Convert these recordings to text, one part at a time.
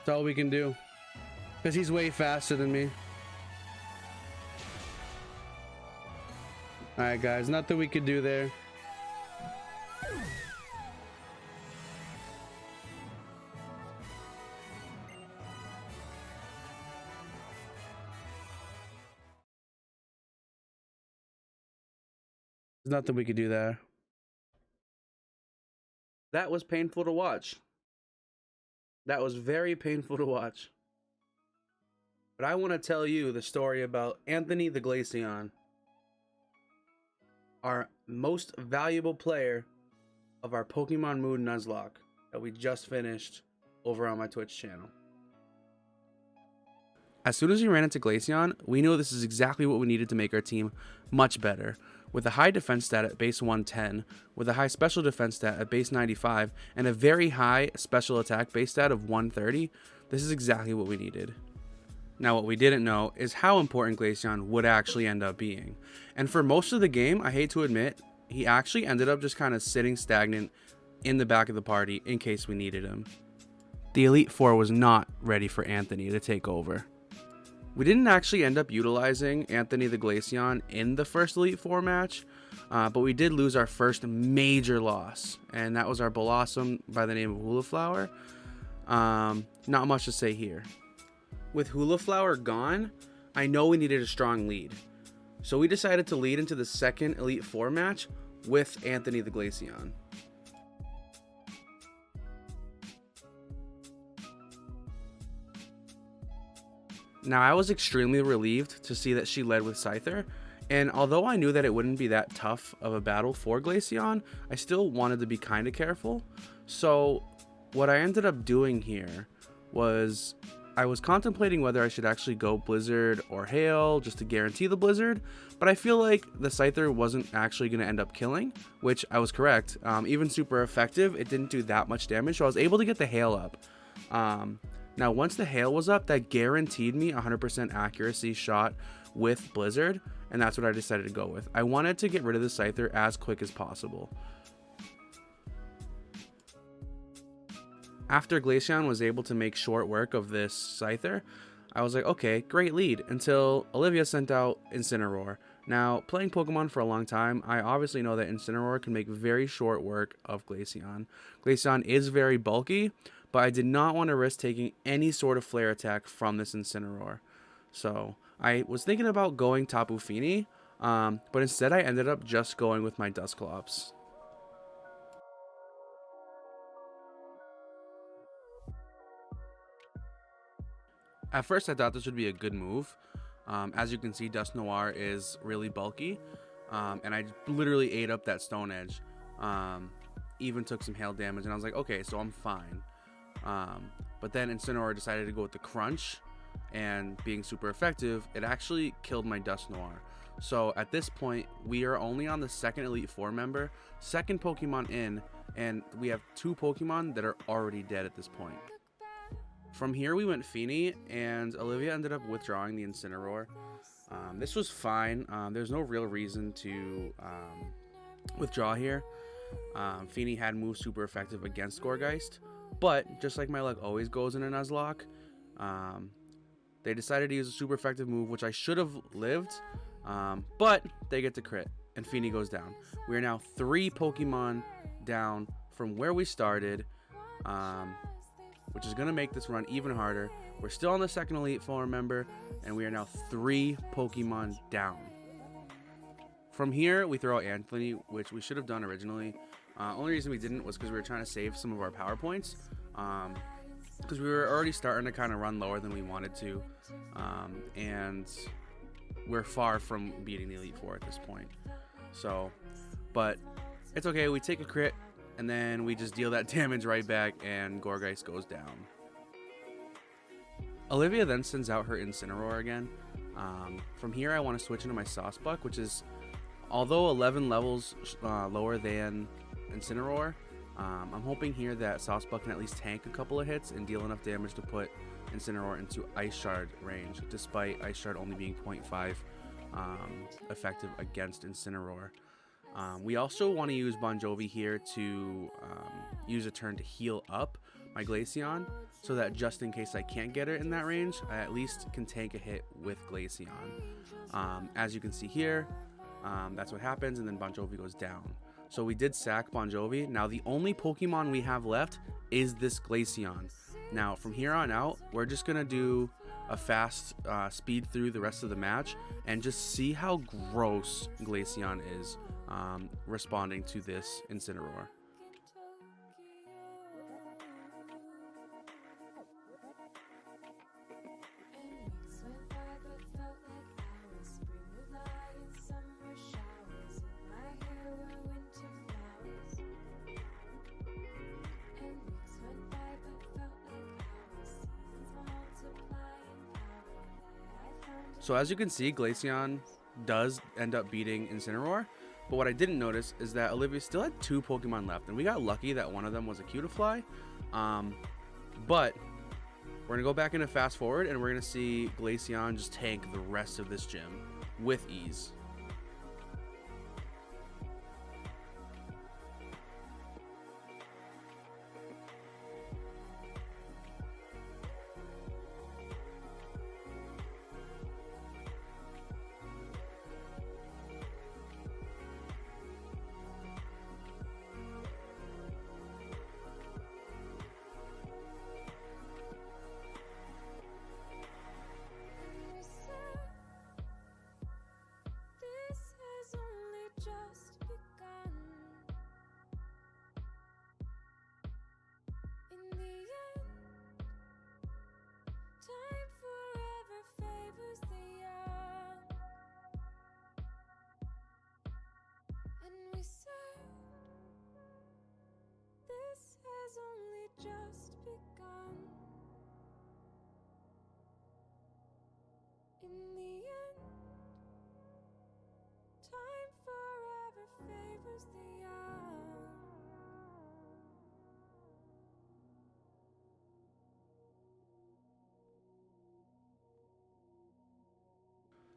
That's all we can do. Because he's way faster than me. Alright guys, nothing we could do there. There's nothing we could do there. That was painful to watch. That was very painful to watch. But I want to tell you the story about Anthony the Glaceon, our most valuable player of our Pokemon Moon Nuzlocke that we just finished over on my Twitch channel. As soon as we ran into Glaceon, we knew this is exactly what we needed to make our team much better. With a high defense stat at base 110, with a high special defense stat at base 95, and a very high special attack base stat of 130, this is exactly what we needed. Now what we didn't know is how important Glaceon would actually end up being. And for most of the game, I hate to admit, he actually ended up just kind of sitting stagnant in the back of the party in case we needed him. The Elite Four was not ready for Anthony to take over. We didn't actually end up utilizing Anthony the Glaceon in the first Elite Four match, but we did lose our first major loss, and that was our Blossom by the name of Hula Flower. Not much to say here. With Hula Flower gone, I know we needed a strong lead, so we decided to lead into the second Elite Four match with Anthony the Glaceon. Now, I was extremely relieved to see that she led with Scyther, and although I knew that it wouldn't be that tough of a battle for Glaceon, I still wanted to be kind of careful. So what I ended up doing here was I was contemplating whether I should actually go Blizzard or Hail just to guarantee the Blizzard, but I feel like the Scyther wasn't actually going to end up killing, which I was correct. Even super effective, it didn't do that much damage, so I was able to get the Hail up. Now, once the Hail was up, that guaranteed me 100% accuracy shot with Blizzard, and that's what I decided to go with. I wanted to get rid of the Scyther as quick as possible. After Glaceon was able to make short work of this Scyther, I was like, okay, great lead, until Olivia sent out Incineroar. Now, playing Pokemon for a long time, I obviously know that Incineroar can make very short work of Glaceon. Glaceon is very bulky, but I did not want to risk taking any sort of flare attack from this Incineroar. So I was thinking about going Tapu Fini, but instead I ended up just going with my Dusclops. At first I thought this would be a good move. As you can see, Dusknoir is really bulky, and I literally ate up that Stone Edge. Even took some hail damage, and I was like, okay, so I'm fine. But then Incineroar decided to go with the Crunch, and being super effective, it actually killed my Dusknoir. So at this point, we are only on the second Elite Four member, second Pokemon in, and we have 2 Pokemon that are already dead at this point. From here, we went Fini, and Olivia ended up withdrawing the Incineroar. This was fine. There's no real reason to withdraw here. Fini had moved super effective against Gourgeist, but just like my luck always goes in a Nuzlocke, they decided to use a super effective move, which I should have lived, but they get to crit, and Fini goes down. We are now 3 Pokemon down from where we started, which is going to make this run even harder. We're still on the second Elite Four member, and we are now 3 Pokemon down. From here, we throw out Anthony, which we should have done originally. Only reason we didn't was because we were trying to save some of our power points, because we were already starting to kind of run lower than we wanted to, and we're far from beating the Elite Four at this point. So, but it's okay. We take a crit, and then we just deal that damage right back, and Gourgeist goes down. Olivia then sends out her Incineroar again. From here, I want to switch into my Sawsbuck, which is, although 11 levels lower than Incineroar, I'm hoping here that Sawsbuck can at least tank a couple of hits and deal enough damage to put Incineroar into Ice Shard range, despite Ice Shard only being 0.5 effective against Incineroar. We also want to use Bon Jovi here to use a turn to heal up. my Glaceon, so that just in case I can't get it in that range, I at least can tank a hit with Glaceon. As you can see here, that's what happens, and then Bon Jovi goes down. So we did sack Bon Jovi. Now the only Pokemon we have left is this Glaceon. Now from here on out, we're just gonna do a fast speed through the rest of the match and just see how gross Glaceon is responding to this Incineroar. So as you can see, Glaceon does end up beating Incineroar, but what I didn't notice is that Olivia still had 2 Pokemon left, and we got lucky that one of them was a Cutiefly. But we're gonna go back into fast forward, and we're gonna see Glaceon just tank the rest of this gym with ease.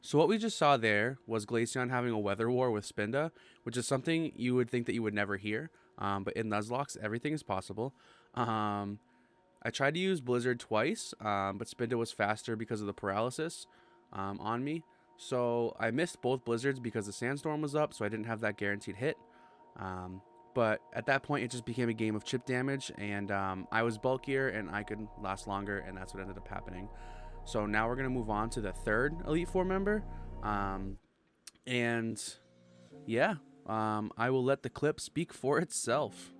So what we just saw there was Glaceon having a weather war with Spinda, which is something you would think that you would never hear. But in Nuzlocke, everything is possible. I tried to use Blizzard twice, but Spinda was faster because of the paralysis on me. So I missed both Blizzards because the Sandstorm was up, so I didn't have that guaranteed hit. But at that point, it just became a game of chip damage, and I was bulkier and I could last longer, and that's what ended up happening. So now we're going to move on to the third Elite Four member. And yeah, I will let the clip speak for itself.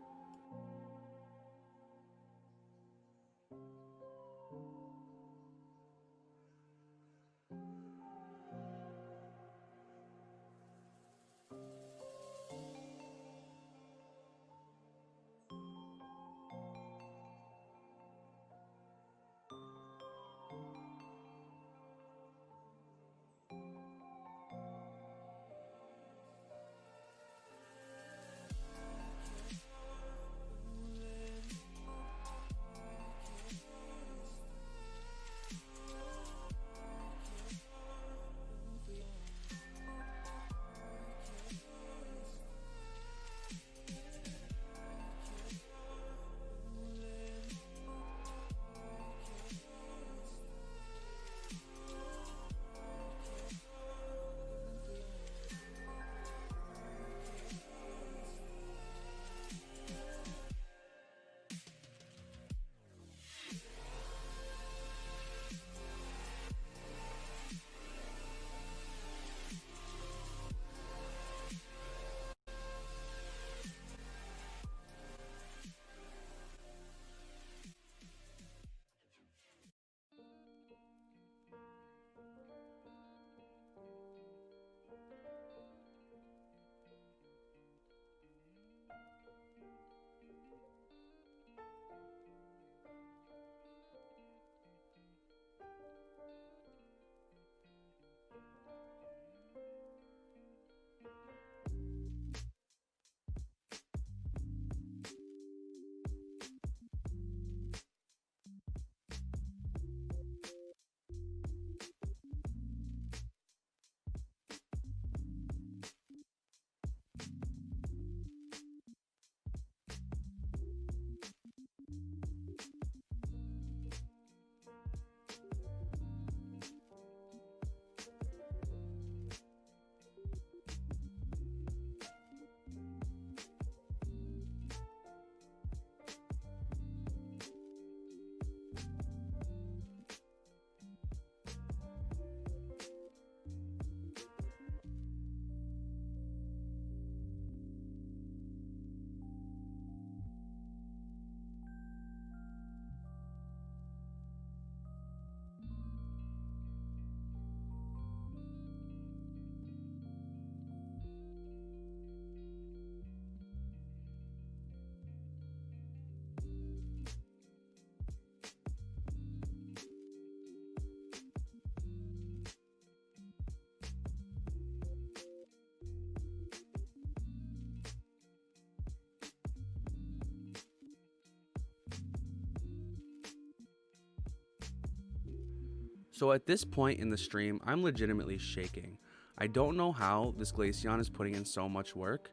So at this point in the stream, I'm legitimately shaking. I don't know how this Glaceon is putting in so much work,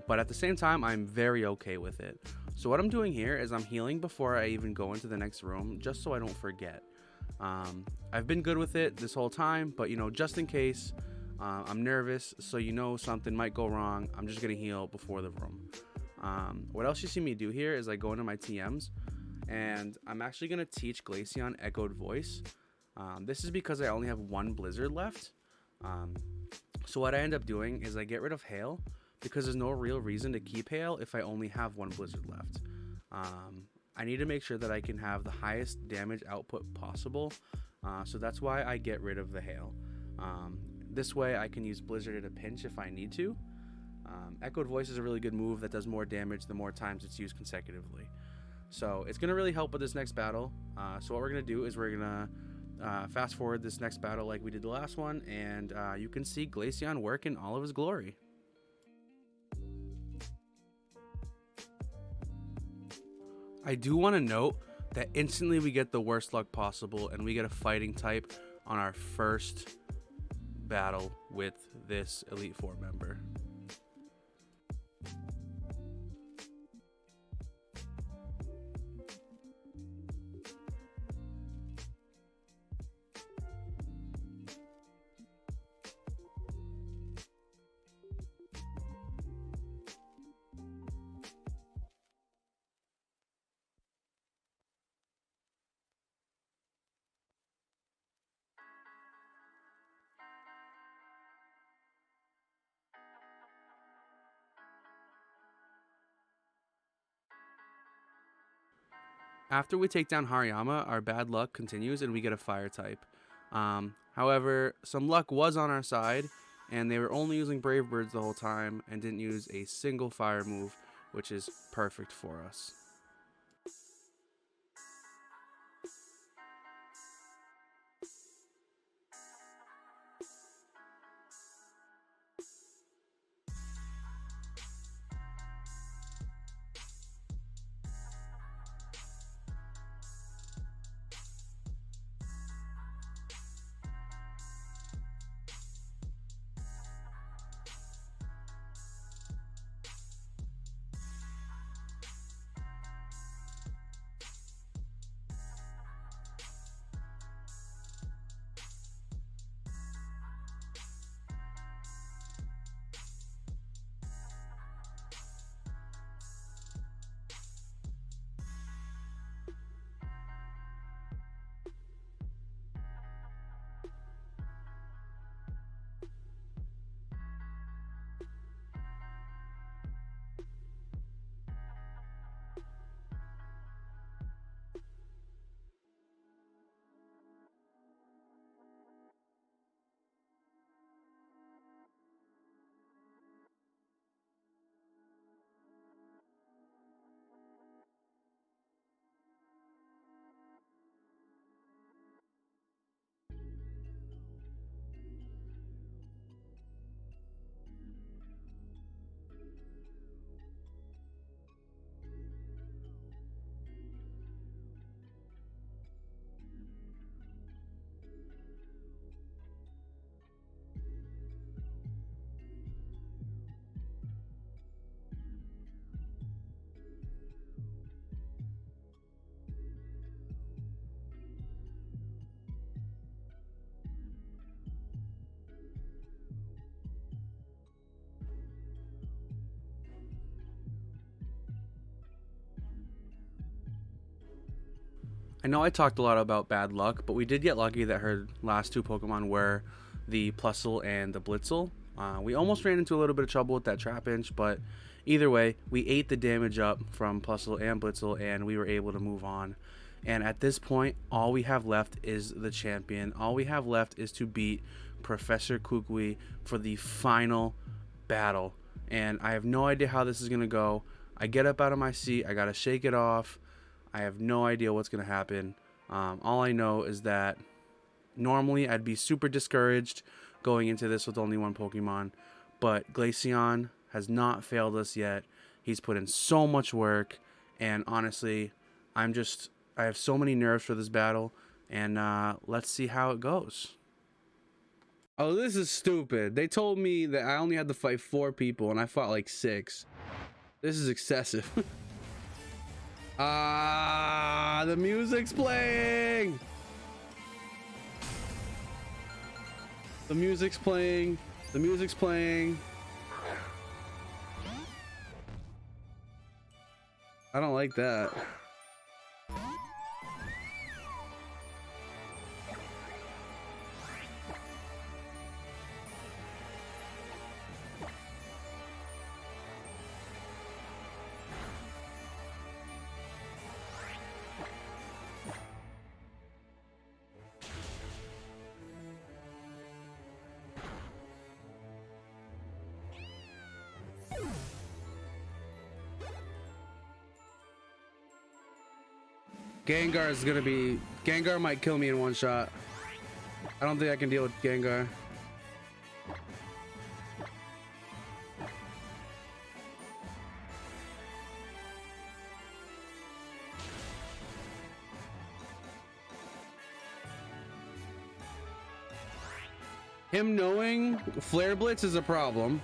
but at the same time, I'm very okay with it. So what I'm doing here is I'm healing before I even go into the next room, just so I don't forget. I've been good with it this whole time, but just in case, I'm nervous, so something might go wrong, I'm just gonna heal before the room. What else you see me do here is I go into my TMs, and I'm actually gonna teach Glaceon Echoed Voice. This is because I only have one Blizzard left. So what I end up doing is I get rid of Hail, because there's no real reason to keep Hail if I only have one Blizzard left. I need to make sure that I can have the highest damage output possible, so that's why I get rid of the Hail. This way I can use Blizzard at a pinch if I need to. Echoed Voice is a really good move that does more damage the more times it's used consecutively. So it's going to really help with this next battle. So what we're going to do is we're going to fast forward this next battle like we did the last one, and you can see Glaceon work in all of his glory. I do want to note that instantly we get the worst luck possible, and we get a fighting type on our first battle with this Elite Four member. After we take down Hariyama, our bad luck continues and we get a fire type. However, some luck was on our side, and they were only using Brave Birds the whole time and didn't use a single fire move, which is perfect for us. I know I talked a lot about bad luck, but we did get lucky that her last two Pokemon were the Plusle and the Blitzel. We almost ran into a little bit of trouble with that Trapinch, but either way, we ate the damage up from Plusle and Blitzel, and we were able to move on. And at this point, all we have left is the champion. All we have left is to beat Professor Kukui for the final battle. And I have no idea how this is going to go. I get up out of my seat. I got to shake it off. I have no idea what's going to happen. All I know is that normally I'd be super discouraged going into this with only one Pokemon, but Glaceon has not failed us yet. He's put in so much work, and honestly, I have so many nerves for this battle and let's see how it goes. Oh, this is stupid. They told me that I only had to fight 4 people, and I fought like 6. This is excessive. The music's playing. The music's playing. The music's playing. I don't like that. Gengar is gonna be... Gengar might kill me in one shot. I don't think I can deal with Gengar. Him knowing Flare Blitz is a problem.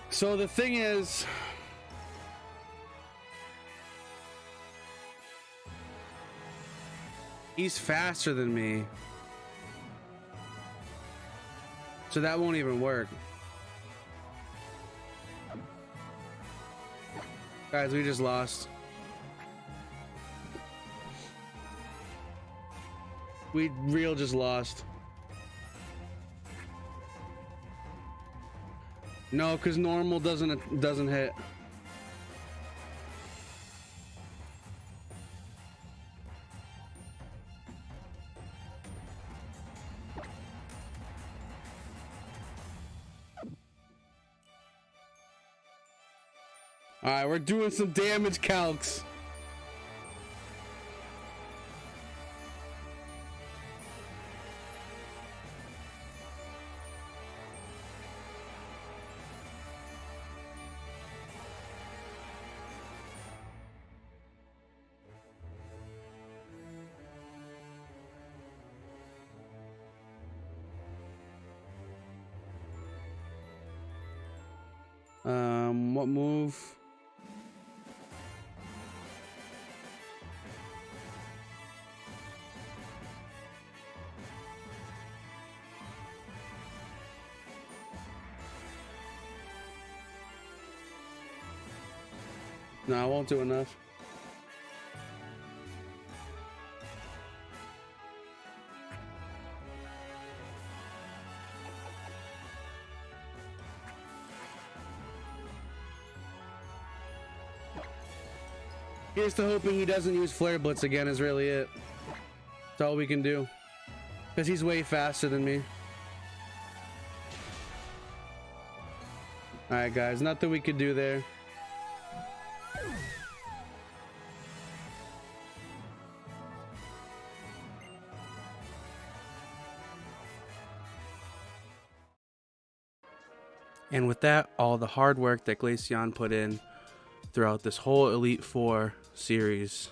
So the thing is, he's faster than me, so that won't even work. Guys, we just lost. We real just lost. No, because normal doesn't hit. All right, we're doing some damage calcs. What move? No, I won't do enough. Here's to hoping he doesn't use Flare Blitz again is really it. That's all we can do. Because he's way faster than me. Alright guys, nothing we could do there. And with that, all the hard work that Glaceon put in throughout this whole Elite Four series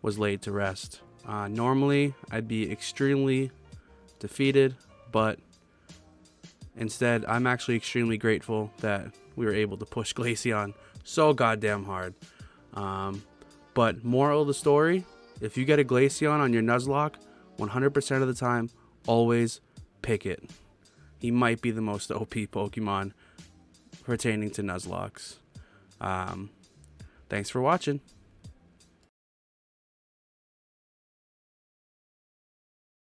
was laid to rest. Normally, I'd be extremely defeated, but instead, I'm actually extremely grateful that we were able to push Glaceon so goddamn hard. But moral of the story, if you get a Glaceon on your Nuzlocke, 100% of the time, always pick it. He might be the most OP Pokemon pertaining to Nuzlocks. Thanks for watching.